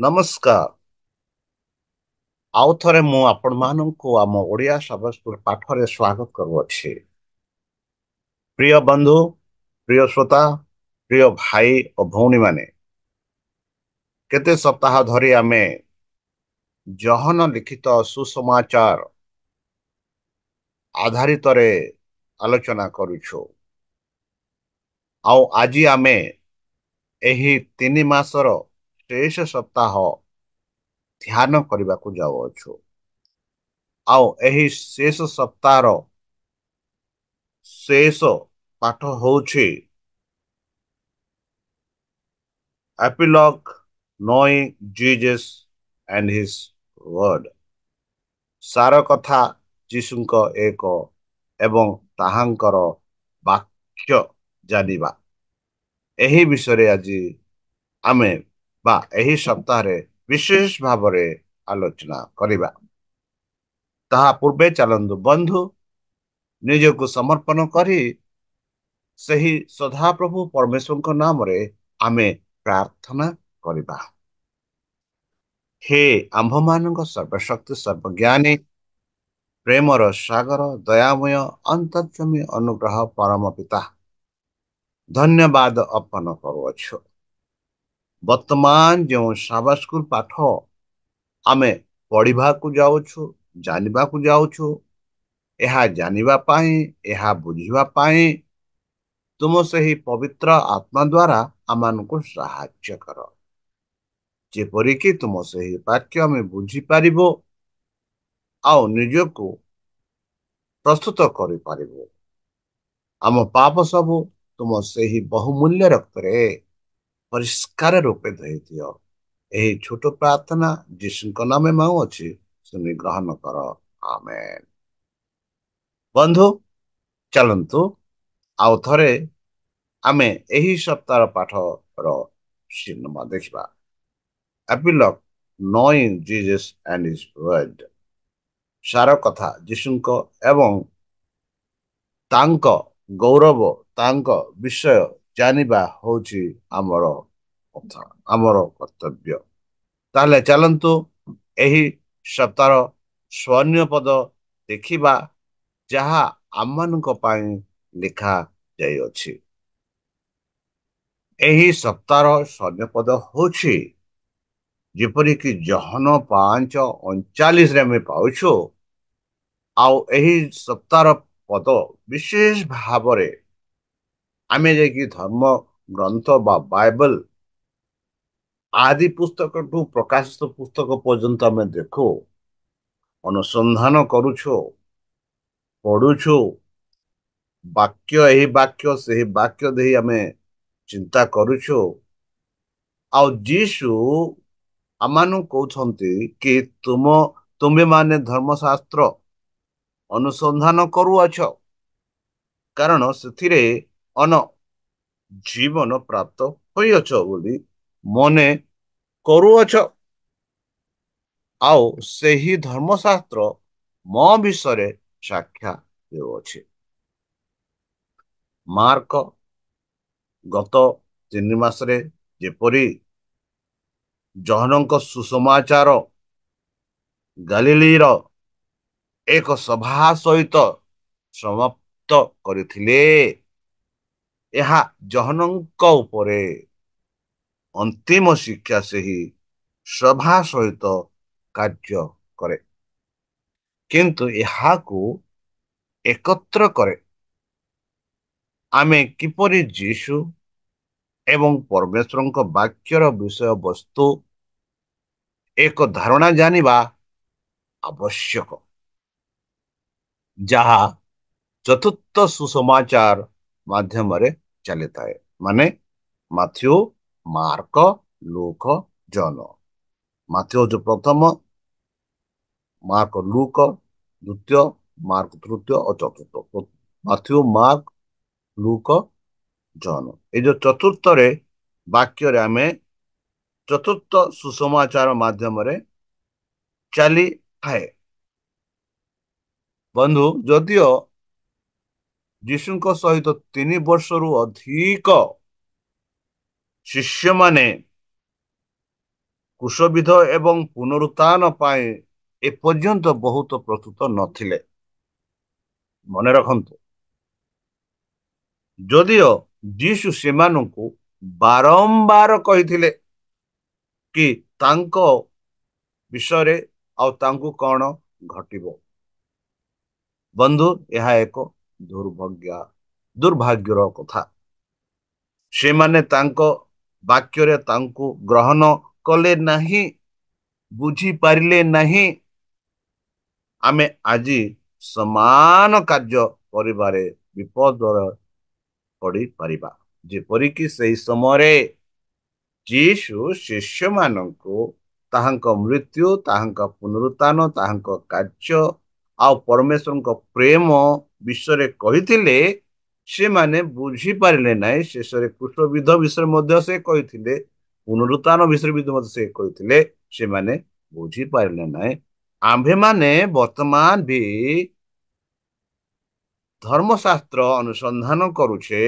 ନମସ୍କାର। ଆଉ ଥରେ ମୁଁ ଆପଣମାନଙ୍କୁ ଆମ ଓଡ଼ିଆ ସର୍ବସ୍ପୁର ପାଠରେ ସ୍ୱାଗତ କରୁଅଛି। ପ୍ରିୟ ବନ୍ଧୁ, ପ୍ରିୟ ଶ୍ରୋତା, ପ୍ରିୟ ଭାଇ ଓ ଭଉଣୀମାନେ, କେତେ ସପ୍ତାହ ଧରି ଆମେ ଜହନ ଲିଖିତ ସୁସମାଚାର ଆଧାରିତରେ ଆଲୋଚନା କରୁଛୁ। ଆଉ ଆଜି ଆମେ ଏହି 3 ମାସର ଶେଷ ସପ୍ତାହ ଧ୍ୟାନ କରିବାକୁ ଯାଉଅଛୁ। ଆଉ ଏହି ଶେଷ ସପ୍ତାହର ଶେଷ ପାଠ ହେଉଛି Epilogue Knowing Jesus and His Word। ସାର କଥା ଯୀଶୁଙ୍କ ଏକ ଏବଂ ତାହାଙ୍କର ବାକ୍ୟ ଜାଣିବା। ଏହି ବିଷୟରେ ଆଜି ଆମେ ଏହି ସପ୍ତାହରେ ବିଶେଷ ଭାବରେ ଆଲୋଚନା କରିବା। ତାହା ପୂର୍ବେ ଚାଲନ୍ତୁ ବନ୍ଧୁ ନିଜକୁ ସମର୍ପଣ କରି ସେହି ସଦାପ୍ରଭୁ ପରମେଶ୍ୱରଙ୍କ ନାମରେ ଆମେ ପ୍ରାର୍ଥନା କରିବା। ହେ ଆମ୍ଭମାନଙ୍କ ସର୍ବଶକ୍ତି ସର୍ବଜ୍ଞାନୀ ପ୍ରେମର ସାଗର ଦୟାମୟ ଅନ୍ତର୍ଯାମୀ ଅନୁଗ୍ରହ ପରମ ପିତା, ଧନ୍ୟବାଦ ଅର୍ପଣ କରୁଅଛୁ। ବର୍ତ୍ତମାନ ଯେଉଁ ସାବାତ ସ୍କୁଲ ପାଠ ଆମେ ପଢିବାକୁ ଯାଉଛୁ, ଜାଣିବାକୁ ଯାଉଛୁ, ଏହା ଜାଣିବା ପାଇଁ, ଏହା ବୁଝିବା ପାଇଁ ତୁମ ସେହି ପବିତ୍ର ଆତ୍ମା ଦ୍ୱାରା ଆମମାନଙ୍କୁ ସାହାଯ୍ୟ କର, ଯେପରିକି ତୁମ ସେହି ବାକ୍ୟ ଆମେ ବୁଝିପାରିବୁ ଆଉ ନିଜକୁ ପ୍ରସ୍ତୁତ କରିପାରିବୁ। ଆମ ପାପ ସବୁ ତୁମ ସେହି ବହୁମୂଲ୍ୟ ରକ୍ତରେ ପରିଷ୍କାର ରୂପେ ଧୋଇ ଦିଅ। ଏହି ଛୋଟ ପ୍ରାର୍ଥନା ଯୀଶୁଙ୍କ ନାମେ ମାଗୁଅଛି, ଶୁଣି ଗ୍ରହଣ କର। ଆମେନ। ବନ୍ଧୁ ଚାଲନ୍ତୁ ଆଉ ଥରେ ଆମେ ଏହି ସପ୍ତାହ ପାଠର ସିନେମା ଦେଖିବା। Epilogue Knowing Jesus and His Word। ସାର କଥା ଯୀଶୁଙ୍କ ଏବଂ ତାଙ୍କ ଗୌରବ, ତାଙ୍କ ବିଷୟ ଜାଣିବା ହେଉଛି ଆମର କଥା, ଆମର କର୍ତ୍ତବ୍ୟ। ତାହେଲେ ଚାଲନ୍ତୁ ଏହି ସପ୍ତାହର ସ୍ୱର୍ଣ୍ଣ ପଦ ଦେଖିବା, ଯାହା ଆମମାନଙ୍କ ପାଇଁ ଲେଖା ଯାଇଅଛି। ଏହି ସପ୍ତାହର ସ୍ୱର୍ଣ୍ଣ ପଦ ହେଉଛି, ଯେପରିକି ଜହନ 5:39 ଆମେ ପାଉଛୁ। ଆଉ ଏହି ସପ୍ତାହର ପଦ ବିଶେଷ ଭାବରେ ଆମେ ଯାଇକି ଧର୍ମ ଗ୍ରନ୍ଥ ବା ବାଇବଲ ଆଦି ପୁସ୍ତକଠୁ ପ୍ରକାଶିତ ପୁସ୍ତକ ପର୍ଯ୍ୟନ୍ତ ଆମେ ଦେଖୁ, ଅନୁସନ୍ଧାନ କରୁଛୁ, ପଢୁଛୁ। ଏହି ବାକ୍ୟ ସେହି ବାକ୍ୟ ଦେଇ ଆମେ ଚିନ୍ତା କରୁଛୁ। ଆଉ ଯୀଶୁ ଆମମାନଙ୍କୁ କହୁଛନ୍ତି କି ତୁମେମାନେ ଧର୍ମଶାସ୍ତ୍ର ଅନୁସନ୍ଧାନ କରୁଅଛ, କାରଣ ସେଥିରେ ଜୀବନ ପ୍ରାପ୍ତ ହୋଇଅଛ ବୋଲି ମନେ କରୁଅଛ। ଆଉ ସେହି ଧର୍ମଶାସ୍ତ୍ର ମୋ ବିଷୟରେ ସାକ୍ଷା ଦେଉଅଛି। ମାର୍କ ଗତ 3 ମାସରେ ଯେପରି ଜହନଙ୍କ ସୁସମାଚାର ଗାଲିଲୀର ଏକ ସଭା ସହିତ ସମାପ୍ତ କରିଥିଲେ, ଏହା ଜହନଙ୍କ ଉପରେ ଅନ୍ତିମ ଶିକ୍ଷା ସେହି ସଭା ସହିତ କାର୍ଯ୍ୟ କରେ, କିନ୍ତୁ ଏହାକୁ ଏକତ୍ର କରେ। ଆମେ କିପରି ଯୀଶୁ ଏବଂ ପରମେଶ୍ୱରଙ୍କ ବାକ୍ୟର ବିଷୟବସ୍ତୁ ଏକ ଧାରଣା ଜାଣିବା ଆବଶ୍ୟକ, ଯାହା ଚତୁର୍ଥ ସୁସମାଚାର ମାଧ୍ୟମରେ ଚାଲିଥାଏ, ମାନେ ମାଥ୍ୟୁ, ମାର୍କ, ଲୁକ, ଜନ। ମାଥ୍ୟୁ ହେଉଛି ପ୍ରଥମ, ମାର୍କ ଲୁକ ଦ୍ୱିତୀୟ, ମାର୍କ ତୃତୀୟ ଓ ଚତୁର୍ଥ। ମାଥ୍ୟୁ, ମାର୍କ, ଲୁକ, ଜନ। এই ଯୋଉ ଚତୁର୍ଥରେ ବାକ୍ୟରେ ଆମେ ଚତୁର୍ଥ ସୁସମାଚାର ମାଧ୍ୟମରେ ଚାଲିଥାଏ। ବନ୍ଧୁ, ଯଦିଓ ଯୀଶୁଙ୍କ ସହିତ 3 ବର୍ଷରୁ ଅଧିକ ଶିଷ୍ୟମାନେ କ୍ରୁଶବିଦ୍ଧ ଏବଂ ପୁନରୁତ୍ଥାନ ପାଇଁ ଏପର୍ଯ୍ୟନ୍ତ ବହୁତ ପ୍ରସ୍ତୁତ ନଥିଲେ। ମନେ ରଖନ୍ତୁ, ଯଦିଓ ଯୀଶୁ ସେମାନଙ୍କୁ ବାରମ୍ବାର କହିଥିଲେ କି ତାଙ୍କ ବିଷୟରେ ଆଉ ତାଙ୍କୁ କଣ ଘଟିବ। ବନ୍ଧୁ, ଏହା ଏକ ଦୁର୍ଭାଗ୍ୟର କଥା। ସେମାନେ ତାଙ୍କ ବାକ୍ୟରେ ତାଙ୍କୁ ଗ୍ରହଣ କଲେ ନାହିଁ, ବୁଝିପାରିଲେ ନାହିଁ। ଆମେ ଆଜି ସମାନ କାର୍ଯ୍ୟ କରିବାରେ ବିପଦରେ ପଡ଼ିପାରିବା। ଯେପରିକି ସେହି ସମୟରେ ଯୀଶୁ ଶିଷ୍ୟମାନଙ୍କୁ ତାହାଙ୍କ ମୃତ୍ୟୁ, ତାହାଙ୍କ ପୁନରୁତ୍ଥାନ, ତାହାଙ୍କ କାର୍ଯ୍ୟ ଆଉ ପରମେଶ୍ୱରଙ୍କ ପ୍ରେମ ବିଷୟରେ କହିଥିଲେ, ସେମାନେ ବୁଝିପାରିଲେ ନାହିଁ। ଶେଷରେ କ୍ରୁଶବିଦ୍ଧ ବିଷୟରେ ମଧ୍ୟ ସେ କହିଥିଲେ, ପୁନରୁତ୍ଥାନ ବିଷୟରେ ମଧ୍ୟ ସେ କହିଥିଲେ, ସେମାନେ ବୁଝିପାରିଲେ ନାହିଁ। ଆମ୍ଭେମାନେ ବର୍ତ୍ତମାନ ବି ଧର୍ମଶାସ୍ତ୍ର ଅନୁସନ୍ଧାନ କରୁଛେ,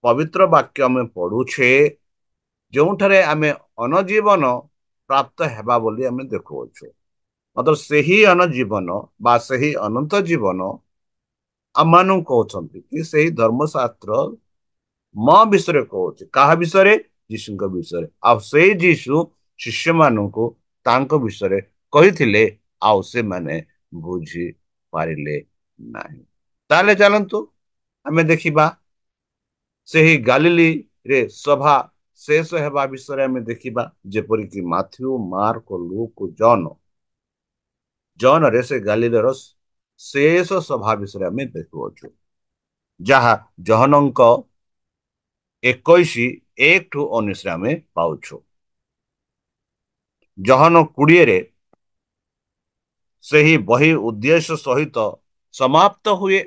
ପବିତ୍ର ବାକ୍ୟ ଆମେ ପଢୁଛେ, ଯେଉଁଠାରେ ଆମେ ଅନଜୀବନ ପ୍ରାପ୍ତ ହେବା ବୋଲି ଆମେ ଦେଖୁଅଛୁ। ମାତ୍ର ସେହି ଅନଜୀବନ ବା ସେହି ଅନନ୍ତ ଜୀବନ ଆମମାନଙ୍କୁ କହୁଛନ୍ତି କି ସେହି ଧର୍ମଶାସ୍ତ୍ର ମୋ ବିଷୟରେ କହୁଛି। କାହା ବିଷୟରେ? ଯୀଶୁଙ୍କ ବିଷୟରେ। ଆଉ ସେଇ ଯୀଶୁ ଶିଷ୍ୟମାନଙ୍କୁ ତାଙ୍କ ବିଷୟରେ କହିଥିଲେ, ଆଉ ସେମାନେ ବୁଝି ପାରିଲେ ନାହିଁ। ତାହେଲେ ଚାଲନ୍ତୁ ଆମେ ଦେଖିବା ସେହି ଗାଲିଲୀରେ ସଭା ଶେଷ ହେବା ବିଷୟରେ ଆମେ ଦେଖିବା। ଯେପରିକି ମାଥ୍ୟୁ, ମାର୍କ, ଲୁକ, ଜନରେ ସେ ଗାଲିଲର ଶେଷ ସଭା ବିଷୟରେ ଆମେ ଦେଖୁଅଛୁ, ଯାହା ଜହନଙ୍କ 21:1-19 ଆମେ ପାଉଛୁ। ଜହନ 20ରେ ସେହି ବହି ଉଦ୍ଦେଶ୍ୟ ସହିତ ସମାପ୍ତ ହୁଏ,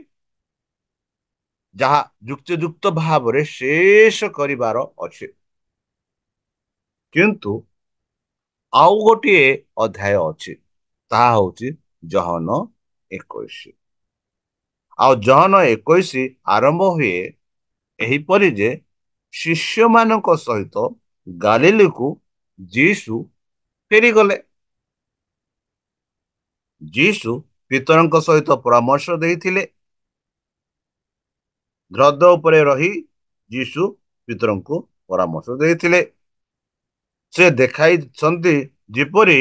ଯାହା ଯୁକ୍ତିଯୁକ୍ତ ଭାବରେ ଶେଷ କରିବାର ଅଛି। କିନ୍ତୁ ଆଉ ଗୋଟିଏ ଅଧ୍ୟାୟ ଅଛି, ତାହା ହଉଛି ଜହନ 21। ଆଉ ଜହନ 21 ଆରମ୍ଭ ହୁଏ ଏହିପରି ଯେ ଶିଷ୍ୟମାନଙ୍କ ସହିତ ଗାଲିଲୀକୁ ଯୀଶୁ ଫେରିଗଲେ। ଯୀଶୁ ପିତରଙ୍କ ସହିତ ପରାମର୍ଶ ଦେଇଥିଲେ। ହ୍ରଦ ଉପରେ ରହି ଯୀଶୁ ପିତରଙ୍କୁ ପରାମର୍ଶ ଦେଇଥିଲେ। ସେ ଦେଖାଇଛନ୍ତି ଯେପରି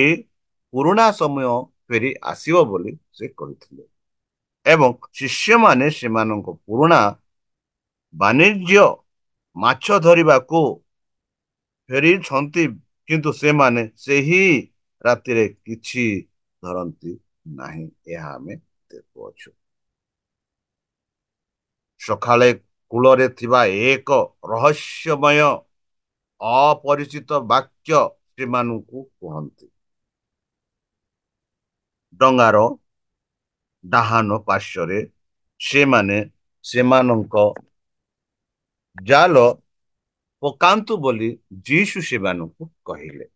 ପୁରୁଣା ସମୟ ଫେରି ଆସିବ ବୋଲି ସେ କହିଥିଲେ। ଏବଂ ଶିଷ୍ୟମାନେ ସେମାନଙ୍କ ପୁରୁଣା ବାଣିଜ୍ୟ ମାଛ ଧରିବାକୁ ଫେରିଛନ୍ତି, କିନ୍ତୁ ସେମାନେ ସେହି ରାତିରେ କିଛି ଧରନ୍ତି ନାହିଁ। ଏହା ଆମେ ଦେଖୁଅଛୁ। ସକାଳେ କୂଳରେ ଥିବା ଏକ ରହସ୍ୟମୟ ଅପରିଚିତ ବାକ୍ୟ ସେମାନଙ୍କୁ କୁହନ୍ତି। ଡଙ୍ଗାର ଡାହାଣ ପାର୍ଶ୍ୱରେ ସେମାନେ ସେମାନଙ୍କ ଜାଲ ପକାନ୍ତୁ ବୋଲି ଯୀଶୁ ସେମାନଙ୍କୁ କହିଲେ।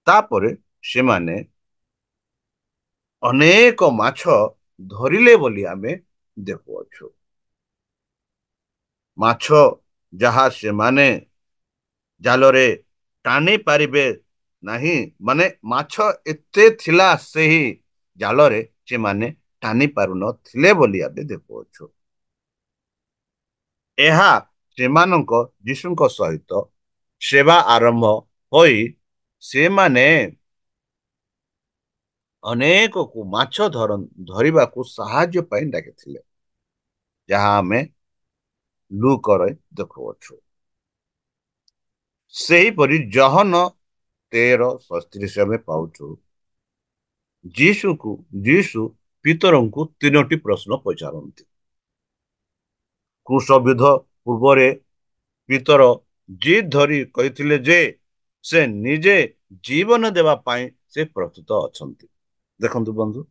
ତାପରେ ସେମାନେ ଅନେକ ମାଛ ଧରିଲେ ବୋଲି ଆମେ ଦେଖୁଅଛୁ। ମାଛ ଯାହା ସେମାନେ ଜାଲରେ ଟାଣି ପାରିବେ ନାହିଁ, ମାନେ ମାଛ ଏତେ ଥିଲା ସେହି ଜାଲରେ, ସେମାନେ ଟାଣି ପାରୁନଥିଲେ ବୋଲି ଆମେ ଦେଖୁଅଛୁ। ଏହା ସେମାନଙ୍କ ଯୀଶୁଙ୍କ ସହିତ ସେବା ଆରମ୍ଭ ହୋଇ ସେମାନେ ଅନେକକୁ ମାଛ ଧରିବାକୁ ସାହାଯ୍ୟ ପାଇଁ ଡାକିଥିଲେ, ଯାହା ଆମେ ଲୁକରେ ଦେଖୁଅଛୁ। ସେହିପରି ଜହନ 13:37 ଆମେ ପାଉଛୁ। ଯୀଶୁ ପିତରଙ୍କୁ 3ଟି ପ୍ରଶ୍ନ ପଚାରନ୍ତି। କ୍ରୁଶବିଦ୍ଧ ପୂର୍ବରେ ପିତର ଜିଦ୍ ଧରି କହିଥିଲେ ଯେ ସେ ନିଜେ ଜୀବନ ଦେବା ପାଇଁ ସେ ପ୍ରସ୍ତୁତ ଅଛନ୍ତି। ଦେଖନ୍ତୁ ବନ୍ଧୁ,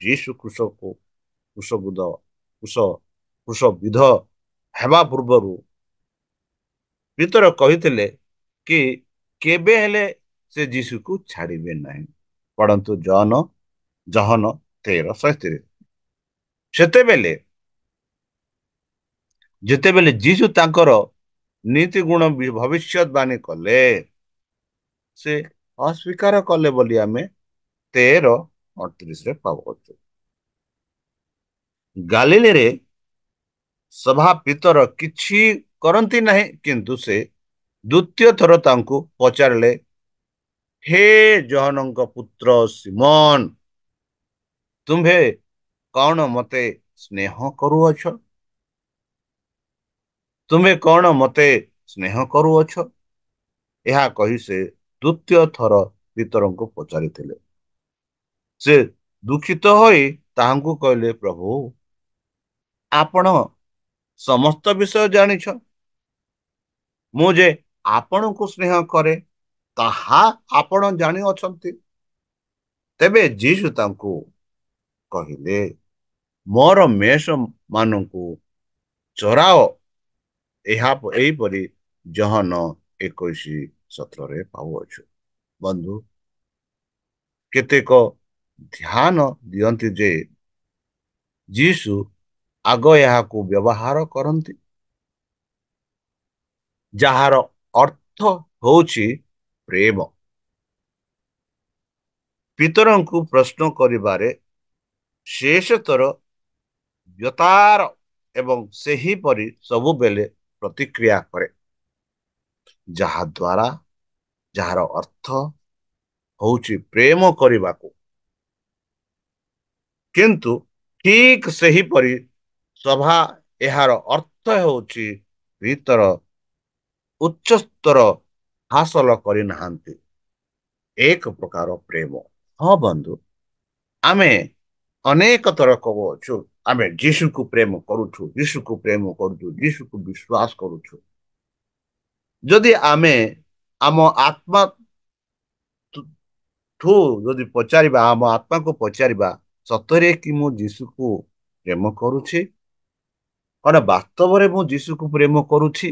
ଯୀଶୁ କ୍ରୁଶବିଦ୍ଧ ହେବା ପୂର୍ବରୁ ପିତର କହିଥିଲେ କି କେବେ ହେଲେ ସେ ଯୀଶୁକୁ ଛାଡ଼ିବେ ନାହିଁ। ପଢନ୍ତୁ ଜହନ 13:37। ଯେତେବେଳେ ଯୀଶୁ ତାଙ୍କର ନୀତି ଗୁଣ ଭବିଷ୍ୟତବାଣୀ କଲେ, ସେ ଅସ୍ୱୀକାର କଲେ ବୋଲି ଆମେ 13:38 ପାଉଛୁ। ଗାଲିଲରେ ସଭା ପିତର କିଛି କରନ୍ତି ନାହିଁ, କିନ୍ତୁ ସେ ଦ୍ୱିତୀୟ ଥର ତାଙ୍କୁ ପଚାରିଲେ, ହେ ଜହନଙ୍କ ପୁତ୍ର ସିମୋନ, ତୁମ୍ଭେ କଣ ମତେ ସ୍ନେହ କରୁଅଛ? ତୁମେ କଣ ମତେ ସ୍ନେହ କରୁଅଛ? ଏହା କହି ସେ ଦ୍ୱିତୀୟ ଥର ପିତରଙ୍କୁ ପଚାରିଥିଲେ। ସେ ଦୁଃଖିତ ହୋଇ ତାହାଙ୍କୁ କହିଲେ, ପ୍ରଭୁ, ଆପଣ ସମସ୍ତ ବିଷୟ ଜାଣିଛ। ମୁଁ ଯେ ଆପଣଙ୍କୁ ସ୍ନେହ କରେ, ତାହା ଆପଣ ଜାଣିଅଛନ୍ତି। ତେବେ ଯୀଶୁ ତାଙ୍କୁ କହିଲେ, ମୋର ମେଷ ମାନଙ୍କୁ ଚରାଅ। ଏହିପରି ଜହନ 21:17 ପାଉଅଛୁ। ବନ୍ଧୁ, କେତେକ ଧ୍ୟାନ ଦିଅନ୍ତି ଯେ ଯୀଶୁ ଆଗ ଏହାକୁ ବ୍ୟବହାର କରନ୍ତି, ଯାହାର ଅର୍ଥ ହେଉଛି ପ୍ରେମ। ପିତରଙ୍କୁ ପ୍ରଶ୍ନ କରିବାରେ ଶେଷତର ବ୍ୟତାର ଏବଂ ସେହିପରି ସବୁବେଳେ ପ୍ରତିକ୍ରିୟା କରେ, ଯାହାର ଅର୍ଥ ହେଉଛି ପ୍ରେମ କରିବାକୁ। କିନ୍ତୁ ଠିକ ସେହିପରି ସଭା ଏହାର ଅର୍ଥ ହେଉଛି ଭିତର ଉଚ୍ଚସ୍ତର ହାସଲ କରିନାହାନ୍ତି ଏକ ପ୍ରକାର ପ୍ରେମ। ହଁ ବନ୍ଧୁ, ଆମେ ଅନେକ ଥର କହୁଅଛୁ ଆମେ ଯୀଶୁକୁ ପ୍ରେମ କରୁଛୁ, ଯୀଶୁକୁ ପ୍ରେମ କରୁଛୁ, ଯୀଶୁକୁ ବିଶ୍ୱାସ କରୁଛୁ। ଯଦି ଆମେ ଆମ ଆତ୍ମା ଠୁ ଯଦି ପଚାରିବା, ଆମ ଆତ୍ମାକୁ ପଚାରିବା, ସତରେ କି ମୁଁ ଯୀଶୁକୁ ପ୍ରେମ କରୁଛି? କଣ ବାସ୍ତବରେ ମୁଁ ଯୀଶୁକୁ ପ୍ରେମ କରୁଛି?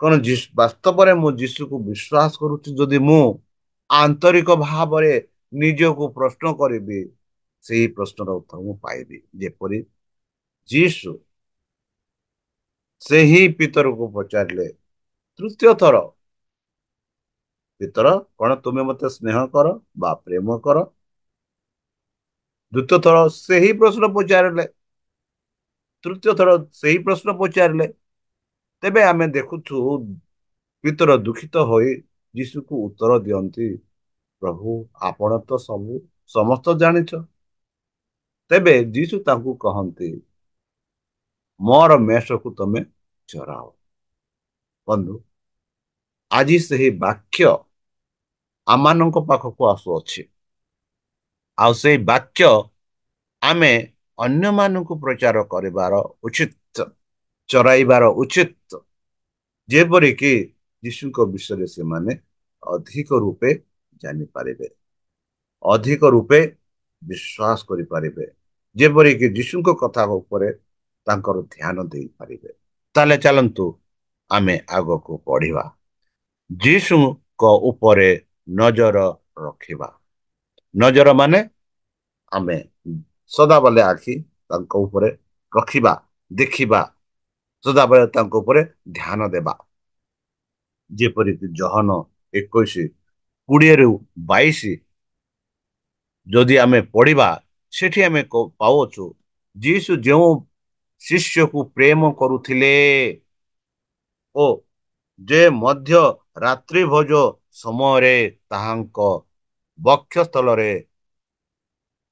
କଣ ବାସ୍ତବରେ ମୁଁ ଯୀଶୁକୁ ବିଶ୍ୱାସ କରୁଛି? ଯଦି ମୁଁ ଆନ୍ତରିକ ଭାବରେ ନିଜକୁ ପ୍ରଶ୍ନ କରିବି, ସେହି ପ୍ରଶ୍ନର ଉତ୍ତର ମୁଁ ପାଇବି। ଯେପରି ଯୀଶୁ ସେହି ପିତରକୁ ପଚାରିଲେ ତୃତୀୟ ଥର, ପିତର, କଣ ତୁମେ ମତେ ସ୍ନେହ କର ବା ପ୍ରେମ କର? ଦ୍ୱିତୀୟ ଥର ସେହି ପ୍ରଶ୍ନ ପଚାରିଲେ, ତୃତୀୟ ଥର ସେହି ପ୍ରଶ୍ନ ପଚାରିଲେ। ତେବେ ଆମେ ଦେଖୁଛୁ ପିତର ଦୁଃଖିତ ହୋଇ ଯୀଶୁକୁ ଉତ୍ତର ଦିଅନ୍ତି, ପ୍ରଭୁ, ଆପଣ ତ ସମସ୍ତ ଜାଣିଛ। ତେବେ ଯୀଶୁ ତାଙ୍କୁ କହନ୍ତି, ମୋର ମେଷକୁ ତମେ ଚରାଅ। ବନ୍ଧୁ, ଆଜି ସେହି ବାକ୍ୟ ଆମମାନଙ୍କ ପାଖକୁ ଆସୁଅଛି, ଆଉ ସେଇ ବାକ୍ୟ ଆମେ ଅନ୍ୟମାନଙ୍କୁ ପ୍ରଚାର କରିବାର ଉଚିତ, ଚରାଇବାର ଉଚିତ, ଯେପରିକି ଯୀଶୁଙ୍କ ବିଷୟରେ ସେମାନେ ଅଧିକ ରୂପେ ଜାଣିପାରିବେ, ଅଧିକ ରୂପେ ବିଶ୍ୱାସ କରିପାରିବେ, ଯେପରିକି ଯୀଶୁଙ୍କ କଥା ଉପରେ ତାଙ୍କର ଧ୍ୟାନ ଦେଇପାରିବେ। ତାହେଲେ ଚାଲନ୍ତୁ ଆମେ ଆଗକୁ ପଢିବା, ଯୀଶୁଙ୍କ ଉପରେ ନଜର ରଖିବା। ନଜର ମାନେ ଆମେ ସଦାବେଳେ ଆଖି ତାଙ୍କ ଉପରେ ରଖିବା, ଦେଖିବା, ସଦାବେଳେ ତାଙ୍କ ଉପରେ ଧ୍ୟାନ ଦେବା। ଯେପରିକି ଜହନ 21:20-22 ଯଦି ଆମେ ପଢିବା, ସେଠି ଆମେ ପାଉଛୁ ଯୀଶୁ ଯେଉଁ ଶିଷ୍ୟକୁ ପ୍ରେମ କରୁଥିଲେ ଓ ଯେ ମଧ୍ୟ ରାତ୍ରି ଭୋଜ ସମୟରେ ତାହାଙ୍କ ବକ୍ଷସ୍ଥଳରେ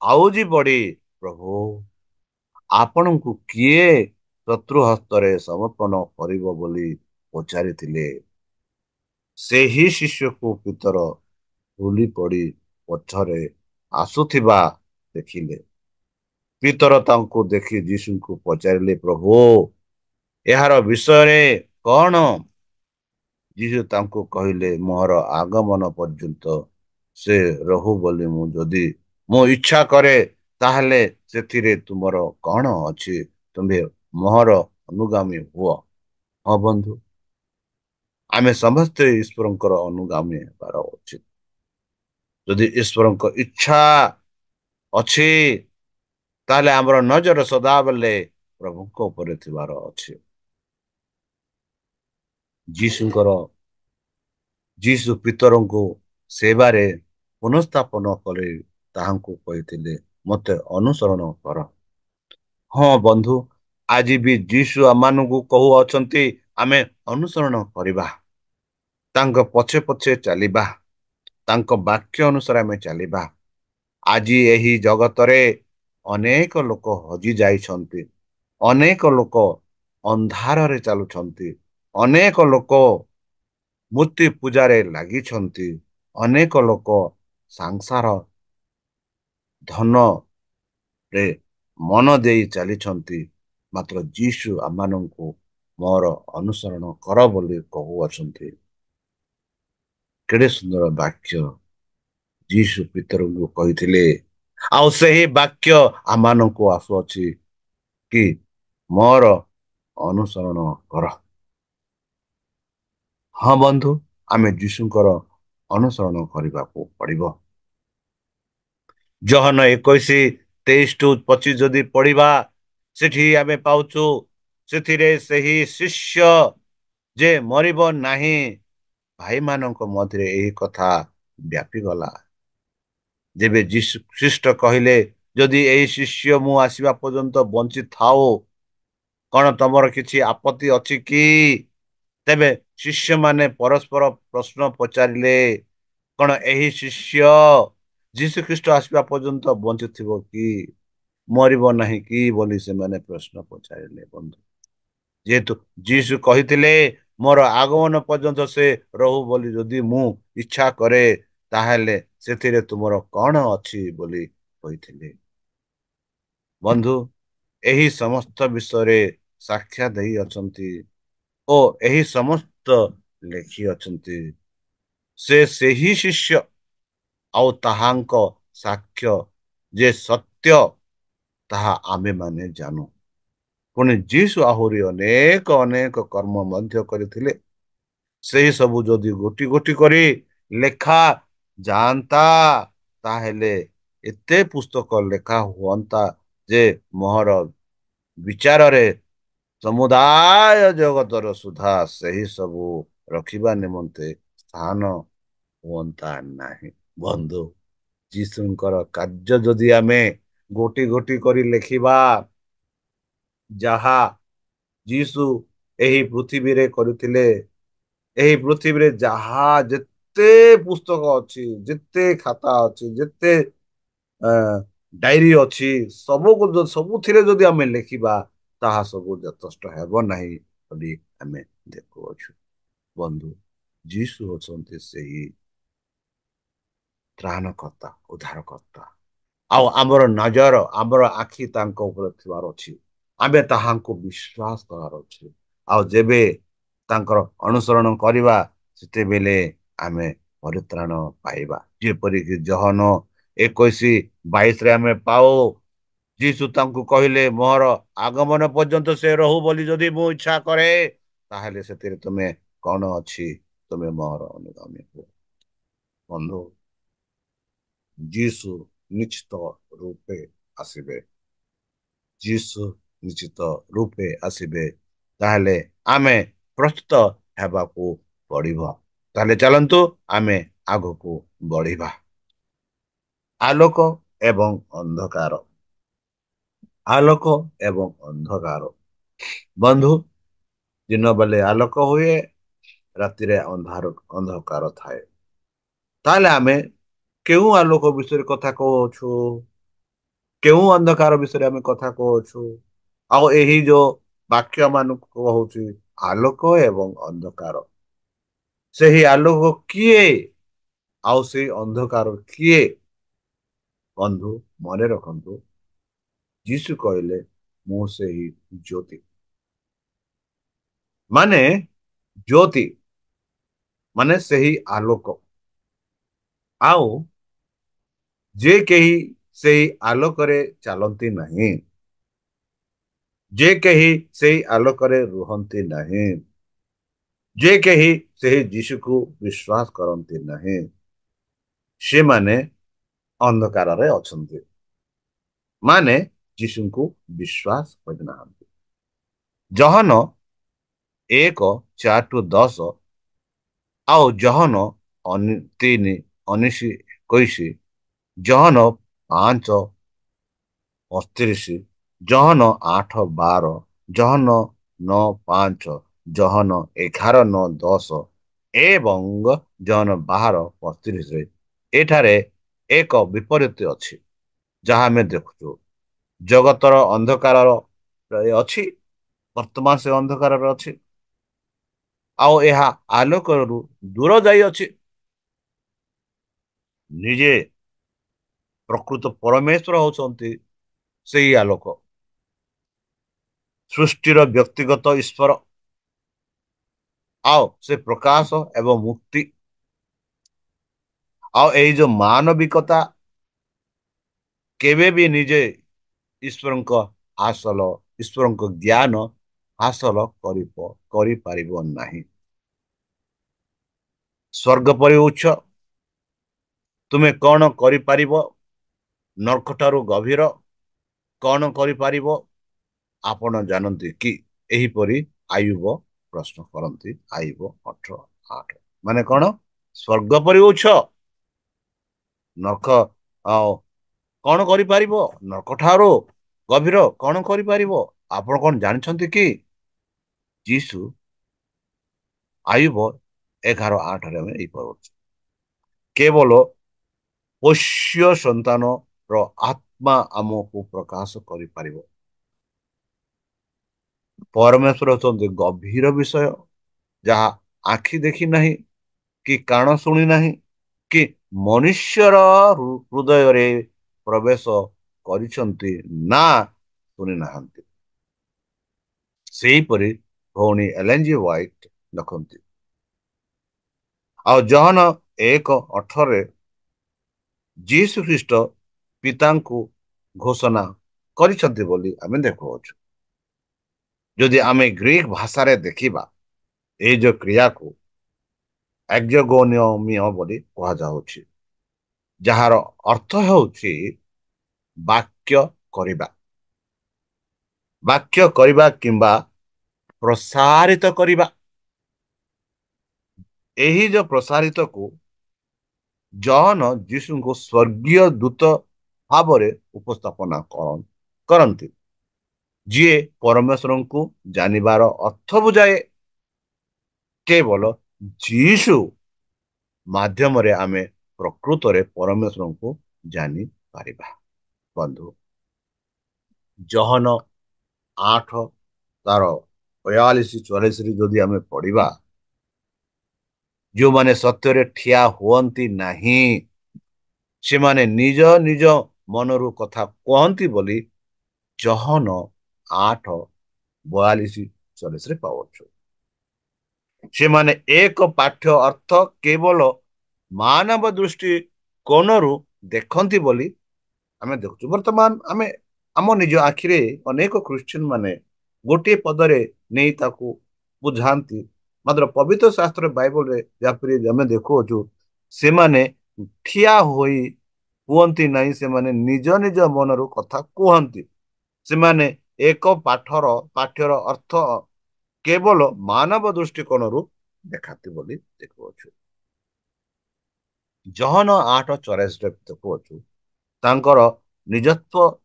ଆଉଜି ପଡି, ପ୍ରଭୁ, ଆପଣଙ୍କୁ କିଏ ଶତ୍ରୁ ହସ୍ତରେ ସମର୍ପଣ କରିବ ବୋଲି ପଚାରିଥିଲେ। ସେହି ଶିଷ୍ୟକୁ ପିତର ଭୁଲି ପଡି ପଛରେ ଆସୁଥିବା ଦେଖିଲେ। ପିତର ତାଙ୍କୁ ଦେଖି ଯୀଶୁଙ୍କୁ ପଚାରିଲେ, ପ୍ରଭୁ, ଏହାର ବିଷୟରେ କଣ? ଯୀଶୁ ତାଙ୍କୁ କହିଲେ, ମୋର ଆଗମନ ପର୍ଯ୍ୟନ୍ତ ସେ ରହୁ ବୋଲି ଯଦି ମୁଁ ଇଚ୍ଛା କରେ, ତାହେଲେ ସେଥିରେ ତୁମର କଣ ଅଛି? ତୁମେ ମୋର ଅନୁଗାମୀ ହୁଅ। ହଁ ବନ୍ଧୁ, ଆମେ ସମସ୍ତେ ଈଶ୍ୱରଙ୍କର ଅନୁଗାମୀ ହେବାର ଉଚିତ। ଯଦି ଈଶ୍ୱରଙ୍କ ଇଚ୍ଛା ଅଛି, ତାହେଲେ ଆମର ନଜର ସଦାବେଳେ ପ୍ରଭୁଙ୍କ ଉପରେ ଥିବାର ଅଛି। ଯୀଶୁଙ୍କର ଯୀଶୁ ପିତରଙ୍କୁ ସେବାରେ ପୁନଃସ୍ଥାପନ କରି ତାହାଙ୍କୁ କହିଥିଲେ, ମୋତେ ଅନୁସରଣ କର। ହଁ ବନ୍ଧୁ, ଆଜି ବି ଯୀଶୁ ଆମମାନଙ୍କୁ କହୁଅଛନ୍ତି ଆମେ ଅନୁସରଣ କରିବା, ତାଙ୍କ ପଛେ ପଛେ ଚାଲିବା, ତାଙ୍କ ବାକ୍ୟ ଅନୁସାରେ ଆମେ ଚାଲିବା। ଆଜି ଏହି ଜଗତରେ ଅନେକ ଲୋକ ହଜି ଯାଇଛନ୍ତି, ଅନେକ ଲୋକ ଅନ୍ଧାରରେ ଚାଲୁଛନ୍ତି, ଅନେକ ଲୋକ ମୂର୍ତ୍ତି ପୂଜାରେ ଲାଗିଛନ୍ତି, ଅନେକ ଲୋକ ସଂସାର ଧନରେ ମନ ଦେଇ ଚାଲିଛନ୍ତି। ମାତ୍ର ଯୀଶୁ ଆମମାନଙ୍କୁ ମୋର ଅନୁସରଣ କର ବୋଲି କହୁଅଛନ୍ତି। କେଡ଼େ ସୁନ୍ଦର ବାକ୍ୟ ଯୀଶୁ ପିତରଙ୍କୁ କହିଥିଲେ, ଆଉ ସେହି ବାକ୍ୟ ଆମମାନଙ୍କୁ ଆସୁଅଛି କି ମୋର ଅନୁସରଣ କର। ହଁ ବନ୍ଧୁ, ଆମେ ଯୀଶୁଙ୍କର ଅନୁସରଣ କରିବାକୁ ପଡ଼ିବ। ଜହନ 21:23-25 ଯଦି ପଢିବା, ସେଠି ଆମେ ପାଉଛୁ, ସେଥିରେ ସେହି ଶିଷ୍ୟ ଯେ ମରିବ ନାହିଁ, ଭାଇମାନଙ୍କ ମଧ୍ୟରେ ଏହି କଥା ବ୍ୟାପିଗଲା। ଯେବେ ଯୀଶୁ ଖ୍ରୀଷ୍ଟ କହିଲେ, ଯଦି ଏହି ଶିଷ୍ୟ ମୁଁ ଆସିବା ପର୍ଯ୍ୟନ୍ତ ବଞ୍ଚିଥାଉ, କଣ ତମର କିଛି ଆପତ୍ତି ଅଛି କି? ତେବେ ଶିଷ୍ୟମାନେ ପରସ୍ପର ପ୍ରଶ୍ନ ପଚାରିଲେ, କଣ ଏହି ଶିଷ୍ୟ ଯୀଶୁ ଖ୍ରୀଷ୍ଟ ଆସିବା ପର୍ଯ୍ୟନ୍ତ ବଞ୍ଚିଥିବ କି, ମରିବ ନାହିଁ କି ବୋଲି ସେମାନେ ପ୍ରଶ୍ନ ପଚାରିଲେ। ବନ୍ଧୁ, ଯେହେତୁ ଯୀଶୁ କହିଥିଲେ ମୋର ଆଗମନ ପର୍ଯ୍ୟନ୍ତ ସେ ରହୁ ବୋଲି ଯଦି ମୁଁ ଇଚ୍ଛା କରେ, ତାହେଲେ ସେଥିରେ ତୁମର କଣ ଅଛି ବୋଲି କହିଥିଲେ। ବନ୍ଧୁ, ଏହି ସମସ୍ତ ବିଷୟରେ ସାକ୍ଷ୍ୟ ଦେଇ ଅଛନ୍ତି ଓ ଏହି ସମସ୍ତ ଲେଖି ଅଛନ୍ତି। ସେ ସେହି ଶିଷ୍ୟ ଆଉ ତାହାଙ୍କ ସାକ୍ଷ୍ୟ ଯେ ସତ୍ୟ, ତାହା ଆମେମାନେ ଜାଣୁ। ପୁଣି ଯୀଶୁ ଆହୁରି ଅନେକ ଅନେକ କର୍ମ ମଧ୍ୟ କରିଥିଲେ। ସେହି ସବୁ ଯଦି ଗୋଟି ଗୋଟି କରି ଲେଖା ଯାଆନ୍ତା, ତାହେଲେ ଏତେ ପୁସ୍ତକ ଲେଖା ହୁଅନ୍ତା ଯେ ମୋହର ବିଚାରରେ ସମୁଦାୟ ଜଗତର ସୁଦ୍ଧା ସେହି ସବୁ ରଖିବା ନିମନ୍ତେ ସ୍ଥାନ ହୁଅନ୍ତା ନାହିଁ। ବନ୍ଧୁ, ଯୀଶୁଙ୍କର କାର୍ଯ୍ୟ ଯଦି ଆମେ ଗୋଟି ଗୋଟି କରି ଲେଖିବା, ଯାହା ଯୀଶୁ ଏହି ପୃଥିବୀରେ କରିଥିଲେ, ଏହି ପୃଥିବୀରେ ଯାହା ଯେତେ ପୁସ୍ତକ ଅଛି, ଯେତେ ଖାତା ଅଛି, ଯେତେ ଅ ଡାଏରୀ ଅଛି, ସବୁଥିରେ ଯଦି ଆମେ ଲେଖିବା, ତାହା ସବୁ ଯଥେଷ୍ଟ ହେବ ନାହିଁ ବୋଲି ଆମେ ଦେଖୁଅଛୁ। ବନ୍ଧୁ, ଯୀଶୁ ଅଛନ୍ତି ସେହି ତ୍ରାଣକର୍ତ୍ତା, ଉଦ୍ଧାରକର୍ତ୍ତା। ଆଉ ଆମର ନଜର, ଆମର ଆଖି ତାଙ୍କ ଉପରେ ଥିବାର ଅଛି। ଆମେ ତାହାଙ୍କୁ ବିଶ୍ୱାସ କରିବାର ଅଛି। ଆଉ ଯେବେ ତାଙ୍କର ଅନୁସରଣ କରିବା, ସେତେବେଳେ ଆମେ ପରିତ୍ରାଣ ପାଇବା। ଯେପରିକି ଜହନ 21:22 ଆମେ ପାଉ, ଯୀଶୁ ତାଙ୍କୁ କହିଲେ, ମୋର ଆଗମନ ପର୍ଯ୍ୟନ୍ତ ସେ ରହୁ ବୋଲି ଯଦି ମୁଁ ଇଚ୍ଛା କରେ, ତାହେଲେ ସେଥିରେ ତୁମେ କଣ ଅଛି, ତୁମେ ମୋର ଅନୁଗାମୀ ହୁଅ। ବନ୍ଧୁ, ଯୀଶୁ ନିଶ୍ଚିତ ରୂପେ ଆସିବେ। ଯୀଶୁ ନିଶ୍ଚିତ ରୂପେ ଆସିବେ। ତାହେଲେ ଆମେ ପ୍ରସ୍ତୁତ ହେବାକୁ ପଡ଼ିବ। ତାହେଲେ ଚାଲନ୍ତୁ ଆମେ ଆଗକୁ ବଢିବା। ଆଲୋକ ଏବଂ ଅନ୍ଧକାର, ଆଲୋକ ଏବଂ ଅନ୍ଧକାର। ବନ୍ଧୁ, ଦିନ ବେଳେ ଆଲୋକ ହୁଏ, ରାତିରେ ଅନ୍ଧକାର ଥାଏ। ତାହେଲେ ଆମେ କେଉଁ ଆଲୋକ ବିଷୟରେ କଥା କହୁଅଛୁ, କେଉଁ ଅନ୍ଧକାର ବିଷୟରେ ଆମେ କଥା କହୁଅଛୁ? ଆଉ ଏହି ଯୋଉ ବାକ୍ୟ ମାନଙ୍କୁ କହୁଛି ଆଲୋକ ଏବଂ ଅନ୍ଧକାର, ସେହି ଆଲୋକ କିଏ ଆଉ ସେଇ ଅନ୍ଧକାର କିଏ? ବନ୍ଧୁ, ମନେ ରଖନ୍ତୁ, ଯୀଶୁ କହିଲେ ମୁଁ ସେହି ଜ୍ୟୋତି, ମାନେ ଜ୍ୟୋତି ମାନେ ସେହି ଆଲୋକ। ଆଉ ଯେ କେହି ସେହି ଆଲୋକରେ ଚାଲନ୍ତି ନାହିଁ, ଯେ କେହି ସେହି ଆଲୋକରେ ରୁହନ୍ତି ନାହିଁ, ଯେ କେହି ସେହି ଯୀଶୁକୁ ବିଶ୍ୱାସ କରନ୍ତି ନାହିଁ, ସେମାନେ ଅନ୍ଧକାରରେ ଅଛନ୍ତି, ମାନେ ଯୀଶୁଙ୍କୁ ବିଶ୍ୱାସ କରିନାହାନ୍ତି। ଜହନ 1:4-10 ଆଉ John 3:19-21, John 5:38, John 8:12, John 9:5, John 11:9-10 ଏବଂ ଜହନ 12:35ରେ ଏଠାରେ ଏକ ବିପରୀତ ଅଛି ଯାହା ଆମେ ଦେଖୁଛୁ। ଜଗତର ଅନ୍ଧକାର ଅଛି, ବର୍ତ୍ତମାନ ସେ ଅନ୍ଧକାରରେ ଅଛି, ଆଉ ଏହା ଆଲୋକରୁ ଦୂର ଯାଇଅଛି। ନିଜେ ପ୍ରକୃତ ପରମେଶ୍ୱର ହଉଛନ୍ତି ସେଇ ଆଲୋକ, ସୃଷ୍ଟିର ବ୍ୟକ୍ତିଗତ ଈଶ୍ୱର, ଆଉ ସେ ପ୍ରକାଶ ଏବଂ ମୁକ୍ତି, ଆଉ ଏଇ ଯୋଉ ମାନବିକତା କେବେ ବି ନିଜେ ଈଶ୍ୱରଙ୍କ ହାସଲ ଈଶ୍ୱରଙ୍କ ଜ୍ଞାନ ହାସଲ କରିପାରିବ ନାହିଁ। ସ୍ୱର୍ଗ ପରି ଉଚ୍ଚ ତୁମେ କଣ କରିପାରିବ? ନର୍କଠାରୁ ଗଭୀର କଣ କରିପାରିବ ଆପଣ ଜାଣନ୍ତି କି? ଏହିପରି ଆୟୁବ ପ୍ରଶ୍ନ କରନ୍ତି। ଆୟୁବ 18:8 ମାନେ କଣ? ସ୍ୱର୍ଗ ପରି ଉଚ୍ଚ ନର୍କ ଆଉ କଣ କରିପାରିବ? ନର୍କ ଠାରୁ ଗଭୀର କଣ କରିପାରିବ? ଆପଣ କଣ ଜାଣିଛନ୍ତି କି? ଯୀଶୁ ଆୟୁବ 11:8ରେ ଆମେ ଏଇ ପଢୁଛୁ। କେବଳ ପୋଷ୍ୟ ସନ୍ତାନର ଆତ୍ମା ଆମକୁ ପ୍ରକାଶ କରିପାରିବ। ପରମେଶ୍ୱର ହଉଛନ୍ତି ଗଭୀର ବିଷୟ, ଯାହା ଆଖି ଦେଖି ନାହିଁ, କି କାନ ଶୁଣି ନାହିଁ, କି ମନୁଷ୍ୟର ହୃଦୟରେ ପ୍ରବେଶ କରିଛନ୍ତି ନା ଶୁଣି ନାହାନ୍ତି। ସେହିପରି ଭଉଣୀ ଏଲେନ୍ ଜି ହ୍ୱାଇଟ୍ ଲେଖନ୍ତି। ଆଉ ଜହନ 1:18ରେ ଯୀଶୁ ଖ୍ରୀଷ୍ଟ ପିତାଙ୍କୁ ଘୋଷଣା କରିଛନ୍ତି ବୋଲି ଆମେ ଦେଖୁଅଛୁ। ଯଦି ଆମେ ଗ୍ରୀକ ଭାଷାରେ ଦେଖିବା ଏଇ ଯୋଉ କ୍ରିୟାକୁ ଏକ୍ସୋଗୋନିଓମିଅ ବୋଲି କୁହାଯାଉଛି, ଯାହାର ଅର୍ଥ ହେଉଛି ବାକ୍ୟ କରିବା, ବାକ୍ୟ କରିବା କିମ୍ବା ପ୍ରସାରିତ କରିବା। ଏହି ଯୋଉ ପ୍ରସାରିତକୁ ଜହନ ଯୀଶୁଙ୍କୁ ସ୍ୱର୍ଗୀୟ ଦୂତ ଭାବରେ ଉପସ୍ଥାପନା କରନ୍ତି, ଯିଏ ପରମେଶ୍ୱରଙ୍କୁ ଜାଣିବାର ଅର୍ଥ ବୁଝାଏ। କେବଳ ଯୀଶୁ ମାଧ୍ୟମରେ ଆମେ ପ୍ରକୃତରେ ପରମେଶ୍ୱରଙ୍କୁ ଜାଣିପାରିବା। ବନ୍ଧୁ, ଜହନ 8 ତାର 42-44 ଯଦି ଆମେ ପଢିବା, ଯେଉଁମାନେ ସତ୍ୟରେ ଠିଆ ହୁଅନ୍ତି ନାହିଁ ସେମାନେ ନିଜ ନିଜ ମନରୁ କଥା କୁହନ୍ତି ବୋଲି ଜହନ 8:42-44 ପାଉଛୁ। ସେମାନେ ଏକ ପାଠ୍ୟ ଅର୍ଥ କେବଳ ମାନବ ଦୃଷ୍ଟି କୋଣରୁ ଦେଖନ୍ତି ବୋଲି ଆମେ ଦେଖୁଛୁ। ବର୍ତ୍ତମାନ ଆମେ ଆମ ନିଜ ଆଖିରେ ଅନେକ ଖ୍ରୀଷ୍ଟିଆନ ମାନେ ଗୋଟିଏ ପଦରେ ନେଇ ତାକୁ ବୁଝାନ୍ତି, ମାତ୍ର ପବିତ୍ର ଶାସ୍ତ୍ର ବାଇବଲରେ ଯାହାପରି ଆମେ ଦେଖୁଅଛୁ ସେମାନେ ଠିଆ ହୁଅନ୍ତି ନାହିଁ, ସେମାନେ ନିଜ ନିଜ ମନରୁ କଥା କୁହନ୍ତି। ସେମାନେ ଏକ ପାଠ୍ୟର ଅର୍ଥ କେବଳ ମାନବ ଦୃଷ୍ଟିକୋଣରୁ ଦେଖାନ୍ତି ବୋଲି ଦେଖୁଅଛୁ। ଜହନ 8:44 ଦେଖୁଅଛୁ ତାଙ୍କର ନିଜତ୍ୱ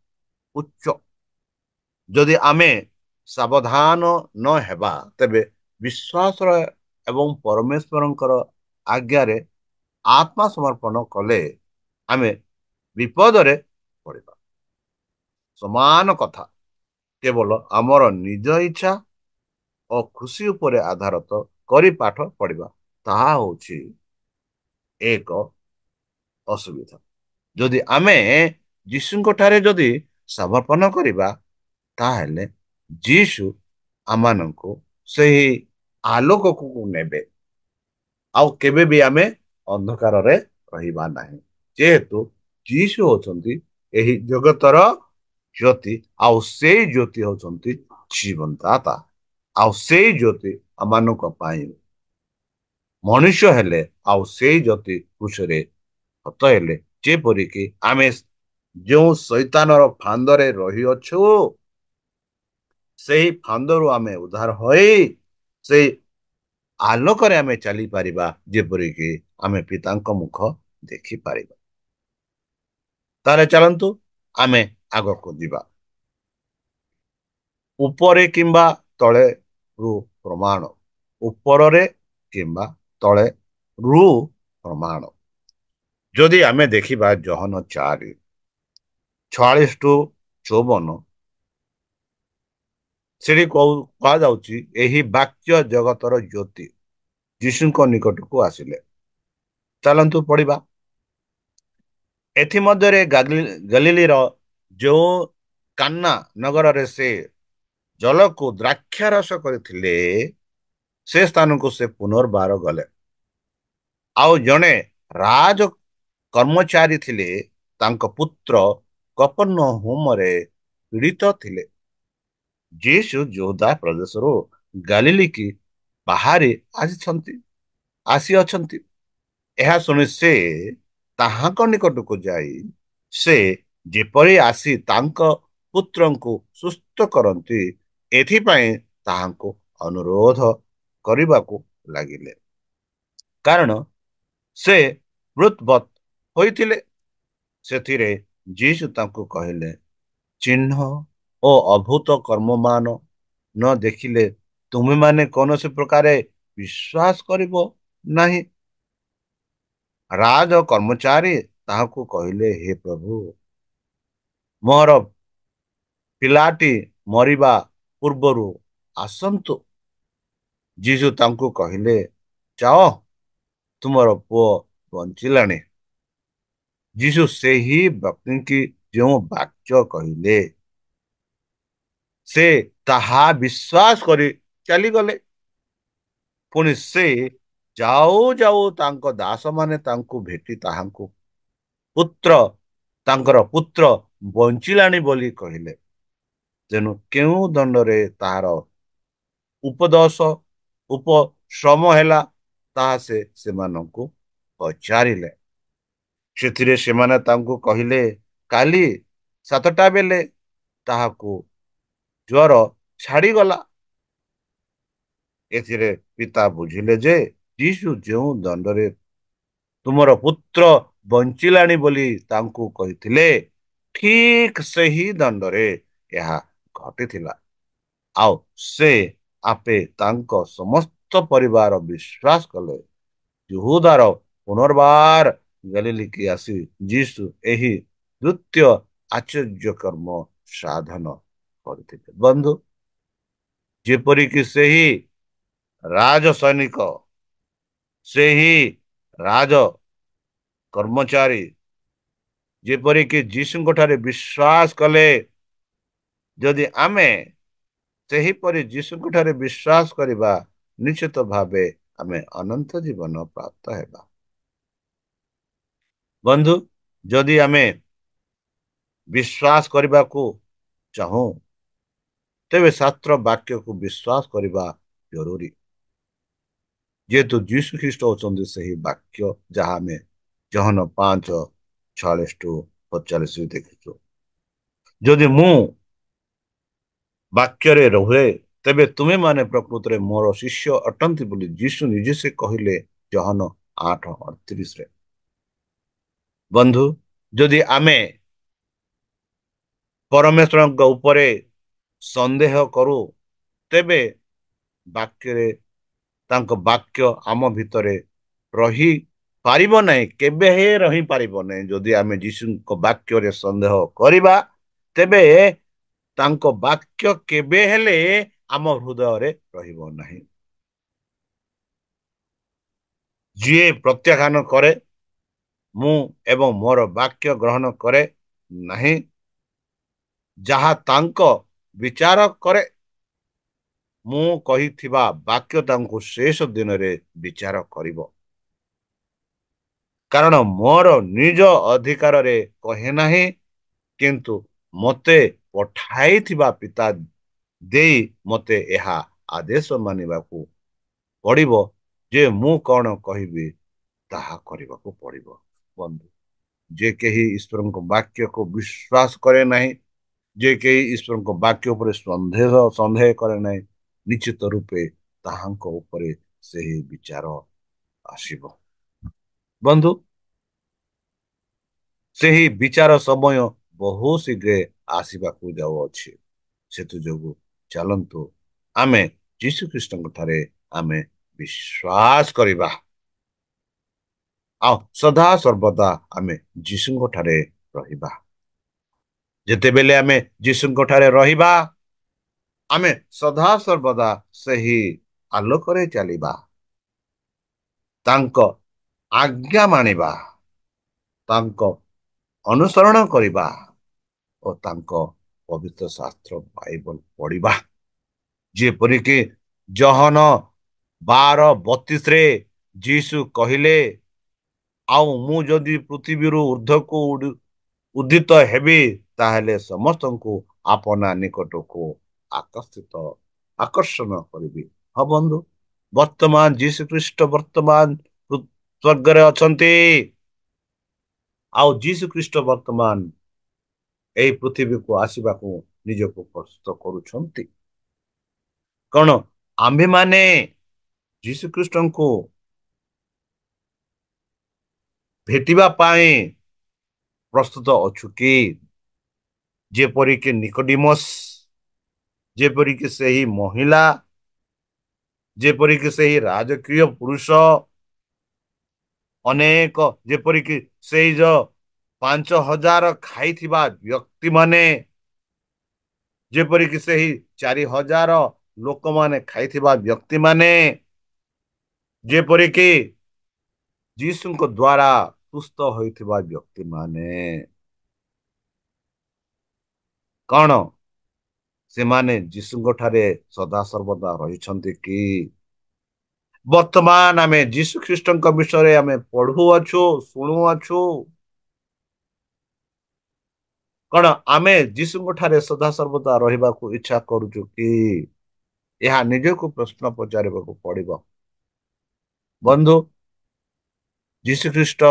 ଉଚ୍ଚ। ଯଦି ଆମେ ସାବଧାନ ନ ହେବା ତେବେ ବିଶ୍ୱାସର ଏବଂ ପରମେଶ୍ୱରଙ୍କର ଆଜ୍ଞାରେ ଆତ୍ମା ସମର୍ପଣ କଲେ ଆମେ ବିପଦରେ ପଡ଼ିବା। ସମାନ କଥା, କେବଳ ଆମର ନିଜ ଇଚ୍ଛା ଓ ଖୁସି ଉପରେ ଆଧାରିତ କରି ପାଠ ପଢିବା ତାହା ହଉଛି ଏକ ଅସୁବିଧା। ଯଦି ଆମେ ଯୀଶୁଙ୍କ ଠାରେ ଯଦି ସମର୍ପଣ କରିବା ତାହେଲେ ଯୀଶୁ ଆମମାନଙ୍କୁ ସେହି ଆଲୋକକୁ ନେବେ, ଆଉ କେବେ ବି ଆମେ ଅନ୍ଧକାରରେ ରହିବା ନାହିଁ। ଯେହେତୁ ଯୀଶୁ ହଉଛନ୍ତି ଏହି ଜଗତର ଜ୍ୟୋତି, ଆଉ ସେଇ ଜ୍ୟୋତି ହଉଛନ୍ତି ଜୀବନଦାତା, ଆଉ ସେଇ ଜ୍ୟୋତି ଆମମାନଙ୍କ ପାଇଁ ମନୁଷ୍ୟ ହେଲେ, ଆଉ ସେଇ ଜ୍ୟୋତି କୃଷରେ ହତ ହେଲେ, ଯେପରିକି ଆମେ ଯେଉଁ ଶୈତାନର ଫାନ୍ଦରେ ରହିଅଛୁ ସେହି ଫାନ୍ଦରୁ ଆମେ ଉଦ୍ଧାର ହୋଇ ସେଇ ଆଲୋକରେ ଆମେ ଚାଲିପାରିବା, ଯେପରିକି ଆମେ ପିତାଙ୍କ ମୁଖ ଦେଖିପାରିବା। ତାହେଲେ ଚାଲନ୍ତୁ ଆମେ ଆଗକୁ ଯିବା। ଉପରେ କିମ୍ବା ତଳେ ରୁ ପ୍ରମାଣ, ଉପରରେ କିମ୍ବା ତଳେ ରୁ ପ୍ରମାଣ। ଯଦି ଆମେ ଦେଖିବା ଜହନ 4:46-54, ସେଠି କୁହାଯାଉଛି ଏହି ବାକ୍ୟ ଜଗତର ଜ୍ୟୋତି ଯୀଶୁଙ୍କ ନିକଟକୁ ଆସିଲେ। ଚାଲନ୍ତୁ ପଢିବା। ଏଥିମଧ୍ୟରେ ଗଲିଲିର ଯେଉଁ କାନା ନଗରରେ ସେ ଜଳକୁ ଦ୍ରାକ୍ଷାରସ କରିଥିଲେ, ସେ ସ୍ଥାନକୁ ସେ ପୁନର୍ବାର ଗଲେ। ଆଉ ଜଣେ ରାଜ କର୍ମଚାରୀ ଥିଲେ, ତାଙ୍କ ପୁତ୍ର କପର୍ଣ୍ଣହୁମରେ ପୀଡ଼ିତ ଥିଲେ। ଯୀଶୁ ଯୋଦା ପ୍ରଦେଶରୁ ଗାଲିଲି କି ବାହାରି ଆସିଅଛନ୍ତି। ଏହା ଶୁଣି ସେ ତାହାଙ୍କ ନିକଟକୁ ଯାଇ ସେ ଯେପରି ଆସି ତାଙ୍କ ପୁତ୍ରଙ୍କୁ ସୁସ୍ଥ କରନ୍ତି, ଏଥିପାଇଁ ତାହାଙ୍କୁ ଅନୁରୋଧ କରିବାକୁ ଲାଗିଲେ। କାରଣ ସେ ମୃତବତ୍ ହୋଇଥିଲେ। ସେଥିରେ ଯୀଶୁ ତାଙ୍କୁ କହିଲେ, ଚିହ୍ନ ଓ ଅଭୂତ କର୍ମମାନ ନ ଦେଖିଲେ ତୁମେମାନେ କୌଣସି ପ୍ରକାରେ ବିଶ୍ୱାସ କରିବ ନାହିଁ। ରାଜ କର୍ମଚାରୀ ତାହାକୁ କହିଲେ, ହେ ପ୍ରଭୁ, ମୋର ପିଲାଟି ମରିବା ପୂର୍ବରୁ ଆସନ୍ତୁ। ଯୀଶୁ ତାଙ୍କୁ କହିଲେ, ଯାଅ, ତୁମର ପୁଅ ବଞ୍ଚିଲାଣି। ଯୀଶୁ ସେହି ବ୍ୟକ୍ତିଙ୍କୁ ଯେଉଁ ବାକ୍ୟ କହିଲେ, ସେ ତାହା ବିଶ୍ୱାସ କରି ଚାଲିଗଲେ। ପୁଣି ସେ ଯାଉ ଯାଉ ତାଙ୍କ ଦାସମାନେ ତାଙ୍କୁ ଭେଟି ପୁତ୍ର ତାଙ୍କର ପୁତ୍ର ବଞ୍ଚିଲାଣି ବୋଲି କହିଲେ। ତେଣୁ କେଉଁ ଦଣ୍ଡରେ ତାହାର ଉପଦୋଷ ଉପଶମ ହେଲା, ତାହା ସେ ସେମାନଙ୍କୁ ପଚାରିଲେ। ସେଥିରେ ସେମାନେ ତାଙ୍କୁ କହିଲେ, କାଲି 7ଟା ବେଳେ ତାହାକୁ ଜ୍ୱର ଛାଡିଗଲା। ଏଥିରେ ପିତା ବୁଝିଲେ ଯେ ଯୀଶୁ ଯେଉଁ ଦଣ୍ଡରେ ତୁମର ପୁତ୍ର ବଞ୍ଚିଲାଣି ବୋଲି ତାଙ୍କୁ କହିଥିଲେ, ଠିକ ସେହି ଦଣ୍ଡରେ ଏହା ଘଟିଥିଲା। ଆଉ ସେ ଆପେ ତାଙ୍କ ସମସ୍ତ ପରିବାର ବିଶ୍ୱାସ କଲେ। ଯହୂଦାର ପୁନର୍ବାର ଗଲିଲିକି ଆସି ଯୀଶୁ ଏହି ଦ୍ୱିତୀୟ ଆଶ୍ଚର୍ଯ୍ୟ କର୍ମ ସାଧନ କରିଥିଲେ। ବନ୍ଧୁ, ଯେପରିକି ସେହି ରାଜ ସୈନିକ, ସେହି ରାଜ କର୍ମଚାରୀ ଯେପରିକି ଯୀଶୁଙ୍କ ଠାରେ ବିଶ୍ୱାସ କଲେ, ଯଦି ଆମେ ସେହିପରି ଯୀଶୁଙ୍କ ଠାରେ ବିଶ୍ୱାସ କରିବା, ନିଶ୍ଚିତ ଭାବେ ଆମେ ଅନନ୍ତ ଜୀବନ ପ୍ରାପ୍ତ ହେବା। ବନ୍ଧୁ, ଯଦି ଆମେ ବିଶ୍ୱାସ କରିବାକୁ ଚାହୁଁ, ତେବେ ଶାସ୍ତ୍ର ବାକ୍ୟକୁ ବିଶ୍ୱାସ କରିବା ଜରୁରୀ। ଯେହେତୁ ଯୀଶୁ ଖ୍ରୀଷ୍ଟ ହେଉଛନ୍ତି ସେହି ବାକ୍ୟ, ଯାହା ଆମେ ଜହନ 5:46-47 ଦେଖିଛୁ। ଯଦି ମୁଁ ବାକ୍ୟରେ ରୁହେ, ତେବେ ତୁମେମାନେ ପ୍ରକୃତରେ ମୋର ଶିଷ୍ୟ ଅଟନ୍ତି ବୋଲି ଯୀଶୁ ନିଜେ ସେ କହିଲେ ଜହନ 8:38। ବନ୍ଧୁ, ଯଦି ଆମେ ପରମେଶ୍ୱରଙ୍କ ଉପରେ ସନ୍ଦେହ କରୁ, ତେବେ ବାକ୍ୟରେ ତାଙ୍କ ବାକ୍ୟ ଆମ ଭିତରେ ରହି ପାରିବ ନାହିଁ, କେବେ ହେ ରହିପାରିବ ନାହିଁ। ଯଦି ଆମେ ଯୀଶୁଙ୍କ ବାକ୍ୟରେ ସନ୍ଦେହ କରିବା, ତେବେ ତାଙ୍କ ବାକ୍ୟ କେବେ ହେଲେ ଆମ ହୃଦୟରେ ରହିବ ନାହିଁ। ଯିଏ ପ୍ରତ୍ୟାଖ୍ୟାନ କରେ, ମୁଁ ଏବଂ ମୋର ବାକ୍ୟ ଗ୍ରହଣ କରେ ନାହିଁ, ଯାହା ତାଙ୍କ ବିଚାର କରେ, ମୁଁ କହିଥିବା ବାକ୍ୟ ତାଙ୍କୁ ଶେଷ ଦିନରେ ବିଚାର କରିବ। କାରଣ ମୋର ନିଜ ଅଧିକାରରେ କହେ ନାହିଁ, କିନ୍ତୁ ମୋତେ ପଠାଇଥିବା ପିତା ଦେଇ ମୋତେ ଏହା ଆଦେଶ ମାନିବାକୁ ପଡ଼ିବ ଯେ ମୁଁ କଣ କହିବି ତାହା କରିବାକୁ ପଡ଼ିବ। ବନ୍ଧୁ, ଯେ କେହି ଈଶ୍ୱରଙ୍କ ବାକ୍ୟକୁ ବିଶ୍ୱାସ କରେ ନାହିଁ, ଯେ କେହି ଈଶ୍ୱରଙ୍କ ବାକ୍ୟ ଉପରେ ସନ୍ଦେହ କରେ ନାହିଁ, ନିଶ୍ଚିତ ରୂପେ ତାହାଙ୍କ ଉପରେ ସେହି ବିଚାର ଆସିବ। ବନ୍ଧୁ, ସେହି ବିଚାର ସମୟ ବହୁ ଶୀଘ୍ର ଆସିବାକୁ ଯାଉଅଛି। ସେଥିଯୋଗୁ ଚାଲନ୍ତୁ ଆମେ ଯୀଶୁ ଖ୍ରୀଷ୍ଟଙ୍କ ଠାରେ ଆମେ ବିଶ୍ୱାସ କରିବା। ଆଉ ସଦା ସର୍ବଦା ଆମେ ଯୀଶୁଙ୍କ ଠାରେ ରହିବା। ଯେତେବେଳେ ଆମେ ଯୀଶୁଙ୍କ ଠାରେ ରହିବା, ଆମେ ସଦା ସର୍ବଦା ସେହି ଆଲୋକରେ ଚାଲିବା, ତାଙ୍କ ଆଜ୍ଞା ମାନିବା, ତାଙ୍କ ଅନୁସରଣ କରିବା ଓ ତାଙ୍କ ପବିତ୍ର ଶାସ୍ତ୍ର ବାଇବଲ ପଢିବା। ଯେପରିକି ଜହନ 12:32ରେ ଯୀଶୁ କହିଲେ, ଆଉ ମୁଁ ଯଦି ପୃଥିବୀରୁ ଉର୍ଦ୍ଧ୍ୱକୁ ଉଦ୍ଧିତ ହେବି, ତାହେଲେ ସମସ୍ତଙ୍କୁ ଆପଣା ନିକଟକୁ ଆକର୍ଷିତ ଆକର୍ଷଣ କରିବି। ହଁ ବନ୍ଧୁ, ବର୍ତ୍ତମାନ ଯୀଶୁ ଖ୍ରୀଷ୍ଟ ବର୍ତ୍ତମାନ ସ୍ୱର୍ଗରେ ଅଛନ୍ତି। ଆଉ ଯୀଶୁ ଖ୍ରୀଷ୍ଟ ବର୍ତ୍ତମାନ ଏହି ପୃଥିବୀକୁ ଆସିବାକୁ ନିଜକୁ ପ୍ରସ୍ତୁତ କରୁଛନ୍ତି। କଣ ଆମ୍ଭେମାନେ ଯୀଶୁ ଖ୍ରୀଷ୍ଟଙ୍କୁ ଭେଟିବା ପାଇଁ ପ୍ରସ୍ତୁତ ଅଛୁ କି? ଯେପରିକି ନିକୋଡିମସ୍, ଯେପରିକି ସେହି ମହିଳା, ଯେପରିକି ସେହି ରାଜକୀୟ ପୁରୁଷ, ଅନେକ ଯେପରିକି ସେଇ 5,000 ଖାଇଥିବା ବ୍ୟକ୍ତିମାନେ, ଯେପରିକି ସେହି 4,000 ଲୋକମାନେ ଖାଇଥିବା ବ୍ୟକ୍ତିମାନେ, ଯେପରିକି ଯୀଶୁଙ୍କ ଦ୍ଵାରା ସୁସ୍ଥ ହୋଇଥିବା ବ୍ୟକ୍ତିମାନେ, କଣ ସେମାନେ ଯୀଶୁଙ୍କ ଠାରେ ସଦାସର୍ବଦା ରହିଛନ୍ତି କି? ବର୍ତ୍ତମାନ ଆମେ ଯୀଶୁ ଖ୍ରୀଷ୍ଟଙ୍କ ବିଷୟରେ ଆମେ ପଢୁଅଛୁ, ଶୁଣୁଅଛୁ। କଣ ଆମେ ଯୀଶୁଙ୍କ ଠାରେ ସଦାସର୍ବଦା ରହିବାକୁ ଇଚ୍ଛା କରୁଛୁ କି? ଏହା ନିଜକୁ ପ୍ରଶ୍ନ ପଚାରିବାକୁ ପଡିବ। ବନ୍ଧୁ, ଯୀଶୁ ଖ୍ରୀଷ୍ଟ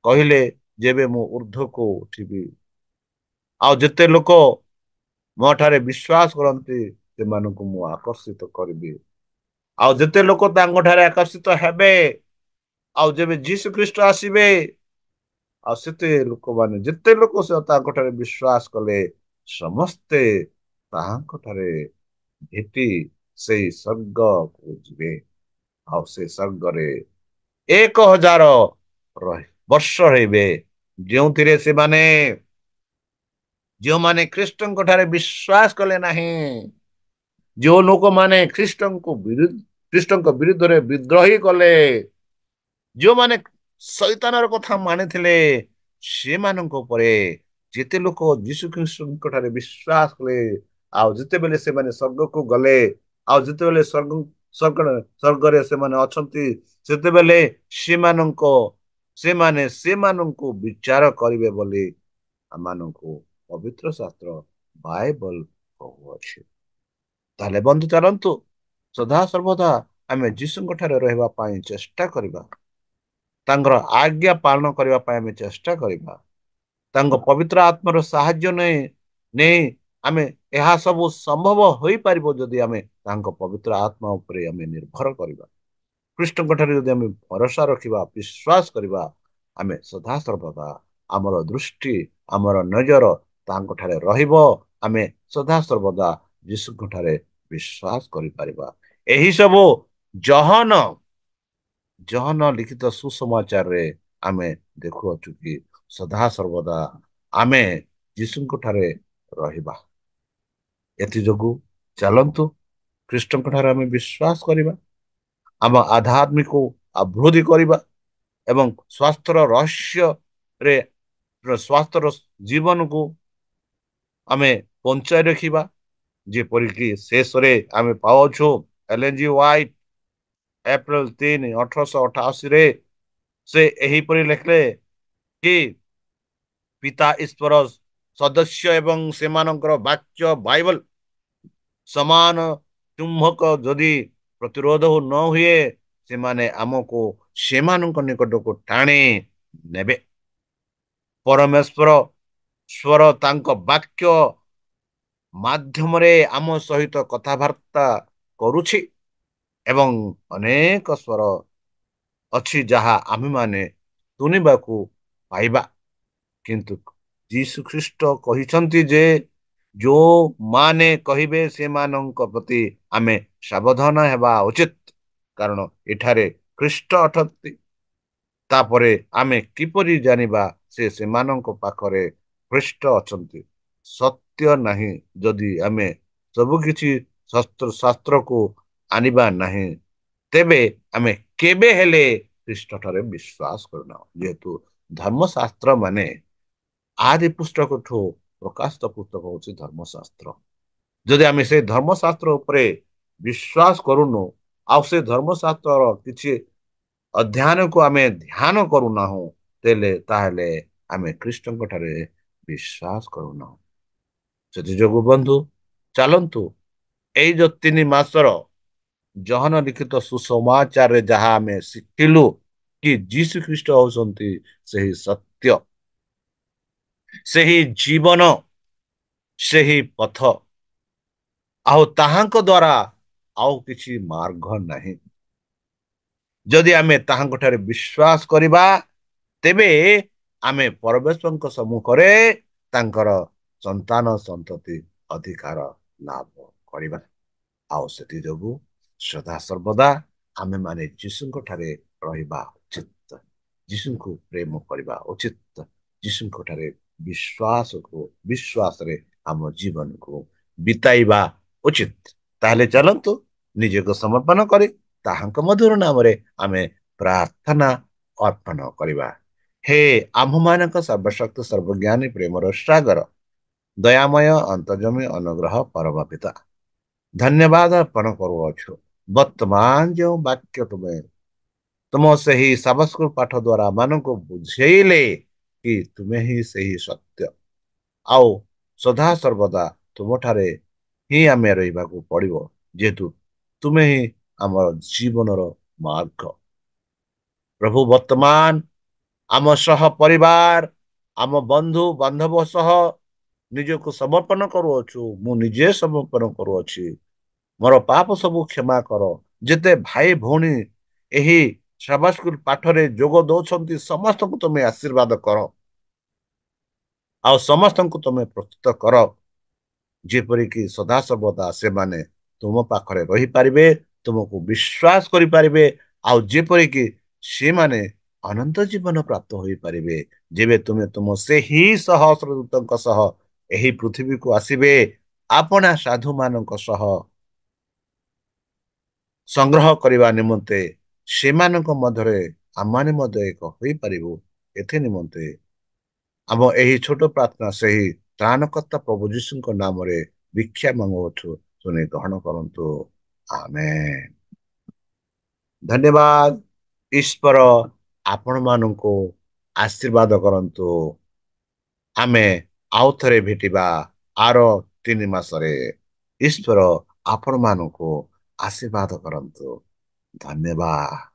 କହିଲେ, ଯେବେ ମୁଁ ଉର୍ଦ୍ଧ୍ୱକୁ ଉଠିବି, ଆଉ ଯେତେ ଲୋକ ମୋ ଠାରେ ବିଶ୍ୱାସ କରନ୍ତି, ସେମାନଙ୍କୁ ମୁଁ ଆକର୍ଷିତ କରିବି। ଆଉ ଯେତେ ଲୋକ ତାଙ୍କ ଠାରେ ଆକର୍ଷିତ ହେବେ, ଆଉ ଯେବେ ଯୀଶୁ ଖ୍ରୀଷ୍ଟ ଆସିବେ, ଆଉ ସେତେ ଲୋକମାନେ ଯେତେ ଲୋକ ସେ ତାଙ୍କ ଠାରେ ବିଶ୍ୱାସ କଲେ, ସମସ୍ତେ ତାହାଙ୍କ ଠାରେ ଭେଟି ସେଇ ସ୍ୱର୍ଗକୁ ଯିବେ। ଆଉ ସେ ସ୍ୱର୍ଗରେ 1,000 ବର୍ଷ ରହିବେ, ଯେଉଁଥିରେ ସେମାନେ ଯେଉଁମାନେ ଖ୍ରୀଷ୍ଟଙ୍କ ଠାରେ ବିଶ୍ୱାସ କଲେ ନାହିଁ, ଯେଉଁ ଲୋକମାନେ ଖ୍ରୀଷ୍ଟଙ୍କ ବିରୁଦ୍ଧରେ ବିଦ୍ରୋହୀ କଲେ, ଯେଉଁମାନେ ଶୈତାନର କଥା ମାନିଥିଲେ, ସେମାନଙ୍କ ଉପରେ ଯେତେ ଲୋକ ଯୀଶୁ ଖ୍ରୀଷ୍ଟଙ୍କ ଠାରେ ବିଶ୍ୱାସ କଲେ, ଆଉ ଯେତେବେଳେ ସେମାନେ ସ୍ୱର୍ଗକୁ ଗଲେ, ଆଉ ଯେତେବେଳେ ସ୍ୱର୍ଗରେ ସେମାନେ ଅଛନ୍ତି, ସେତେବେଳେ ସେମାନଙ୍କୁ ବିଚାର କରିବେ ବୋଲି ଆମମାନଙ୍କୁ ପବିତ୍ର ଶାସ୍ତ୍ର ବାଇବଲ କହୁଅଛି। ତାହେଲେ ବନ୍ଧୁ, ଚାଲନ୍ତୁ ସଦାସର୍ବଦା ଆମେ ଯୀଶୁଙ୍କ ଠାରେ ରହିବା ପାଇଁ ଚେଷ୍ଟା କରିବା। ତାଙ୍କର ଆଜ୍ଞା ପାଳନ କରିବା ପାଇଁ ଆମେ ଚେଷ୍ଟା କରିବା। ତାଙ୍କ ପବିତ୍ର ଆତ୍ମାର ସାହାଯ୍ୟ ନେଇ ଆମେ ଏହା ସବୁ ସମ୍ଭବ ହୋଇପାରିବ ଯଦି ଆମେ ତାଙ୍କ ପବିତ୍ର ଆତ୍ମା ଉପରେ ଆମେ ନିର୍ଭର କରିବା। କୃଷ୍ଣଙ୍କ ଠାରେ ଯଦି ଆମେ ଭରସା ରଖିବା, ବିଶ୍ୱାସ କରିବା, ଆମେ ସଦାସର୍ବଦା ଆମର ଦୃଷ୍ଟି, ଆମର ନଜର ତାଙ୍କ ଠାରେ ରହିବ। ଆମେ ସଦାସର୍ବଦା ଯୀଶୁଙ୍କ ଠାରେ ବିଶ୍ୱାସ କରିପାରିବା। ଏହି ସବୁ ଜହନ ଜହନ ଲିଖିତ ସୁସମାଚାରରେ ଆମେ ଦେଖୁଅଛୁ କି ସଦାସର୍ବଦା ଆମେ ଯୀଶୁଙ୍କ ଠାରେ ରହିବା। ଏଥିଯୋଗୁ ଚାଲନ୍ତୁ ଖ୍ରୀଷ୍ଟଙ୍କ ଠାରେ ଆମେ ବିଶ୍ୱାସ କରିବା, ଆମ ଆଧ୍ୟାତ୍ମିକ ଅଭିବୃଦ୍ଧି କରିବା ଏବଂ ସ୍ୱାସ୍ଥ୍ୟର ଜୀବନକୁ ଆମେ ବଞ୍ଚାଇ ରଖିବା। ଯେପରିକି ଶେଷରେ ଆମେ ପାଉଛୁ ଏଲେନ୍ ଜି ହ୍ୱାଇଟ୍ ଏପ୍ରିଲ 3, 1888ରେ ସେ ଏହିପରି ଲେଖିଲେ କି ପିତା ଈଶ୍ୱର ସଦସ୍ୟ ଏବଂ ସେମାନଙ୍କର ବାକ୍ୟ ବାଇବଲ ସମାନ ଚୁମ୍ବକ ଯଦି ପ୍ରତିରୋଧ ନ ହୁଏ, ସେମାନେ ଆମକୁ ସେମାନଙ୍କ ନିକଟକୁ ଟାଣି ନେବେ। ପରମେଶ୍ୱର ସ୍ୱର ତାଙ୍କ ବାକ୍ୟ ମାଧ୍ୟମରେ ଆମ ସହିତ କଥାବାର୍ତ୍ତା କରୁଛି। ଏବଂ ଅନେକ ସ୍ୱର ଅଛି ଯାହା ଆମେମାନେ ଶୁଣିବାକୁ ପାଇବା। କିନ୍ତୁ ଯୀଶୁ ଖ୍ରୀଷ୍ଟ କହିଛନ୍ତି ଯେ ଯୋଉମାନେ କହିବେ ସେମାନଙ୍କ ପ୍ରତି ଆମେ ସାବଧାନ ହେବା ଉଚିତ, କାରଣ ଏଠାରେ ଖ୍ରୀଷ୍ଟ ଅଟନ୍ତି। ତାପରେ ଆମେ କିପରି ଜାଣିବା ସେ ସେମାନଙ୍କ ପାଖରେ ଖ୍ରୀଷ୍ଟ ଅଛନ୍ତି? ସତ୍ୟ ନାହିଁ ଯଦି ଆମେ ସବୁ କିଛି ଶାସ୍ତ୍ରକୁ ଆଣିବା ନାହିଁ, ତେବେ ଆମେ କେବେ ହେଲେ ଖ୍ରୀଷ୍ଟଠାରେ ବିଶ୍ୱାସ କରୁନାହୁଁ। ଯେହେତୁ ଧର୍ମଶାସ୍ତ୍ର ମାନେ ଆଦି ପୁସ୍ତକଠୁ ପ୍ରକାଶିତ ପୁସ୍ତକ ହଉଛି ଧର୍ମଶାସ୍ତ୍ର। ଯଦି ଆମେ ସେ ଧର୍ମଶାସ୍ତ୍ର ଉପରେ ବିଶ୍ୱାସ କରୁନୁ, ଆଉ ସେ ଧର୍ମଶାସ୍ତ୍ରର କିଛି ଅଧ୍ୟୟନକୁ ଆମେ ଧ୍ୟାନ କରୁନାହୁଁ, ତାହେଲେ ଆମେ ଖ୍ରୀଷ୍ଟଙ୍କ ଠାରେ ବିଶ୍ୱାସ କରୁନାହୁଁ। ସେଥିଯୋଗୁଁ ବନ୍ଧୁ, ଚାଲନ୍ତୁ ଏଇ ଯୋଉ 3 ମାସର ଜହନ ଲିଖିତ ସୁସମାଚାରରେ ଯାହା ଆମେ ଶିଖିଲୁ କି ଯୀଶୁ ଖ୍ରୀଷ୍ଟ ହଉଛନ୍ତି ସେହି ସତ୍ୟ, ସେହି ଜୀବନ, ସେହି ପଥ, ଆଉ ତାହାଙ୍କ ଦ୍ୱାରା ଆଉ କିଛି ମାର୍ଗ ନାହିଁ। ଯଦି ଆମେ ତାହାଙ୍କ ଠାରେ ବିଶ୍ୱାସ କରିବା, ତେବେ ଆମେ ପରମେଶ୍ୱରଙ୍କ ସମ୍ମୁଖରେ ତାଙ୍କର ସନ୍ତାନ ସନ୍ତତି ଅଧିକାର ଲାଭ କରିବା। ଆଉ ସେଥିଯୋଗୁଁ ସଦାସର୍ବଦା ଆମେମାନେ ଯୀଶୁଙ୍କ ଠାରେ ରହିବା ଉଚିତ, ଯୀଶୁଙ୍କୁ ପ୍ରେମ କରିବା ଉଚିତ, ଯୀଶୁଙ୍କ ଠାରେ ବିଶ୍ୱାସରେ ଆମ ଜୀବନକୁ ବିତାଇବା ଉଚିତ। ତାହେଲେ ଚାଲନ୍ତୁ ନିଜକୁ ସମର୍ପଣ କରି ତାହାଙ୍କ ମଧୁର ନାମରେ ଆମେ ପ୍ରାର୍ଥନା ଅର୍ପଣ କରିବା। ହେ ଆମ୍ଭମାନଙ୍କ ସର୍ବଶକ୍ତି ସର୍ବଜ୍ଞାନୀ ପ୍ରେମର ସାଗର, ଦୟାମୟ ଅନ୍ତର୍ଜମୀ ଅନୁଗ୍ରହ ପରମ ପିତା, ଧନ୍ୟବାଦ ଅର୍ପଣ କରୁଅଛୁ। ବର୍ତ୍ତମାନ ଯେଉଁ ବାକ୍ୟ ତୁମ ସେହି ସାବସ୍କୃତ ପାଠ ଦ୍ୱାରା ମାନଙ୍କୁ ବୁଝେଇଲେ କି ତୁମେ ହିଁ ସେହି ସତ୍ୟ, ଆଉ ସଦାସର୍ବଦା ତୁମଠାରେ ହିଁ ଆମେ ରହିବାକୁ ପଡ଼ିବ, ଯେହେତୁ ତୁମେ ହିଁ ଆମର ଜୀବନର ମାର୍ଗ। ପ୍ରଭୁ, ବର୍ତ୍ତମାନ ଆମ ସହ ପରିବାର, ଆମ ବନ୍ଧୁ ବାନ୍ଧବ ସହ ନିଜକୁ ସମର୍ପଣ କରୁଅଛୁ। ମୁଁ ନିଜେ ସମର୍ପଣ କରୁଅଛି। ମୋର ପାପ ସବୁ କ୍ଷମା କର। ଯେତେ ଭାଇ ଭଉଣୀ ଏହି ସଭାସ୍କୁଲ ପାଠରେ ଯୋଗ ଦଉଛନ୍ତି, ସମସ୍ତଙ୍କୁ ତୁମେ ଆଶୀର୍ବାଦ କର, ଆଉ ସମସ୍ତଙ୍କୁ ତୁମେ ପ୍ରସ୍ତୁତ କର, ଯେପରିକି ସଦାସର୍ବଦା ସେମାନେ ତୁମ ପାଖରେ ରହିପାରିବେ, ତୁମକୁ ବିଶ୍ୱାସ କରିପାରିବେ, ଆଉ ଯେପରିକି ସେମାନେ ଅନନ୍ତ ଜୀବନ ପ୍ରାପ୍ତ ହୋଇପାରିବେ, ଯେବେ ତୁମେ ତୁମ ସେହି ସହସ୍ରଦୂତଙ୍କ ସହ ଏହି ପୃଥିବୀକୁ ଆସିବେ, ଆପଣା ସାଧୁମାନଙ୍କ ସହ ସଂଗ୍ରହ କରିବା ନିମନ୍ତେ ସେମାନଙ୍କ ମଧ୍ୟରେ ଆମମାନେ ମଧ୍ୟ ଏକ ହୋଇପାରିବୁ। ଏଥି ନିମନ୍ତେ ଆମ ଏହି ଛୋଟ ପ୍ରାର୍ଥନା ସେହି ତ୍ରାଣକର୍ତ୍ତା ପ୍ରଭୁ ଯୀଶୁଙ୍କ ନାମରେ ଭିକ୍ଷା ମଙ୍ଗୁଅଛୁ, ଶୁଣି ଗ୍ରହଣ କରନ୍ତୁ। ଆମେନ୍। ଧନ୍ୟବାଦ। ଈଶ୍ୱର ଆପଣମାନଙ୍କୁ ଆଶୀର୍ବାଦ କରନ୍ତୁ। ଆମେ ଆଉ ଥରେ ଭେଟିବା ଆର 3 ମାସରେ। ଈଶ୍ୱର ଆପଣମାନଙ୍କୁ ଆଶୀର୍ବାଦ କରନ୍ତୁ। ଧନ୍ୟବାଦ।